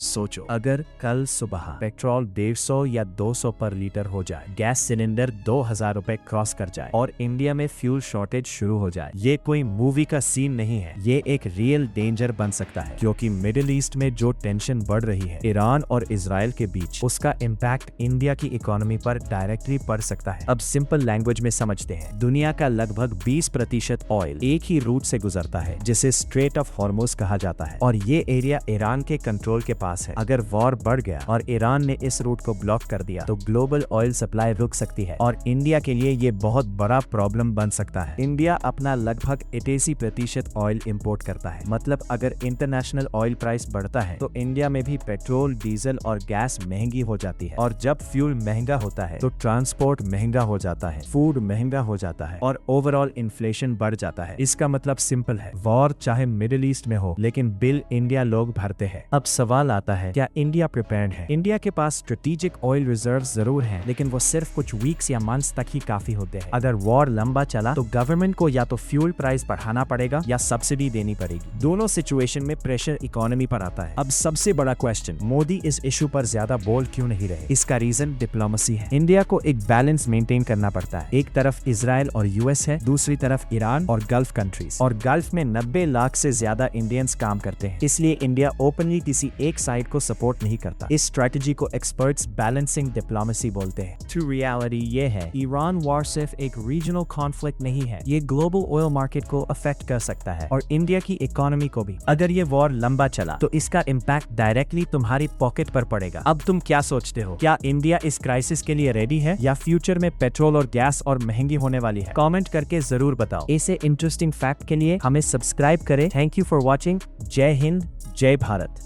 सोचो, अगर कल सुबह पेट्रोल 150 या 200 पर लीटर हो जाए, गैस सिलेंडर 2000 रुपए क्रॉस कर जाए और इंडिया में फ्यूल शॉर्टेज शुरू हो जाए। ये कोई मूवी का सीन नहीं है, ये एक रियल डेंजर बन सकता है, क्योंकि मिडिल ईस्ट में जो टेंशन बढ़ रही है ईरान और इजराइल के बीच, उसका इम्पैक्ट इंडिया की इकोनॉमी पर डायरेक्टली पड़ सकता है। अब सिंपल लैंग्वेज में समझते हैं। दुनिया का लगभग 20% ऑयल एक ही रूट से गुजरता है, जिसे स्ट्रेट ऑफ हॉर्मुज कहा जाता है, और ये एरिया ईरान के कंट्रोल के पास है। अगर वॉर बढ़ गया और ईरान ने इस रूट को ब्लॉक कर दिया तो ग्लोबल ऑयल सप्लाई रुक सकती है, और इंडिया के लिए ये बहुत बड़ा प्रॉब्लम बन सकता है। इंडिया अपना लगभग 88% ऑयल इंपोर्ट करता है, मतलब अगर इंटरनेशनल ऑयल प्राइस बढ़ता है तो इंडिया में भी पेट्रोल, डीजल और गैस महंगी हो जाती है, और जब फ्यूल महंगा होता है तो ट्रांसपोर्ट महंगा हो जाता है, फूड महंगा हो जाता है, और ओवरऑल इन्फ्लेशन बढ़ जाता है। इसका मतलब सिंपल है, वॉर चाहे मिडिल ईस्ट में हो, लेकिन बिल इंडिया लोग भरते हैं। अब सवाल आता है, क्या इंडिया प्रिपेयर्ड है? इंडिया के पास स्ट्रेटेजिक ऑयल रिजर्व्स जरूर हैं, लेकिन वो सिर्फ कुछ वीक्स या मंथ्स तक ही काफी होते हैं। अगर वॉर लंबा चला तो गवर्नमेंट को या तो फ्यूल प्राइस बढ़ाना पड़ेगा या सब्सिडी देनी पड़ेगी। दोनों सिचुएशन में प्रेशर इकोनॉमी पर आता है। अब सबसे बड़ा क्वेश्चन, मोदी इस इशू पर ज्यादा बोल्ड क्यों नहीं रहे? इसका रीजन डिप्लोमेसी है। इंडिया को एक बैलेंस मेंटेन करना पड़ता है। एक तरफ इजराइल और यूएस है, दूसरी तरफ ईरान और गल्फ कंट्रीज, और गल्फ में 90 लाख से ज्यादा इंडियंस काम करते हैं। इसलिए इंडिया ओपनली किसी एक साइड को सपोर्ट नहीं करता। इस स्ट्रेटजी को एक्सपर्ट्स बैलेंसिंग डिप्लोमेसी बोलते हैं। ट्रू रियलिटी ये है, ईरान वॉर सिर्फ एक रीजनल कॉन्फ्लिक्ट नहीं है, ये ग्लोबल ऑयल मार्केट को अफेक्ट कर सकता है, और इंडिया की इकोनॉमी को भी। अगर ये वॉर लंबा चला तो इसका इम्पैक्ट डायरेक्टली तुम्हारी पॉकेट पर पड़ेगा। अब तुम क्या सोचते हो? क्या इंडिया इस क्राइसिस के लिए रेडी है, या फ्यूचर में पेट्रोल और गैस और महंगी होने वाली है? कमेंट करके जरूर बताओ। ऐसे इंटरेस्टिंग फैक्ट के लिए हमें सब्सक्राइब करें। Thank you for watching. जय हिंद, जय भारत।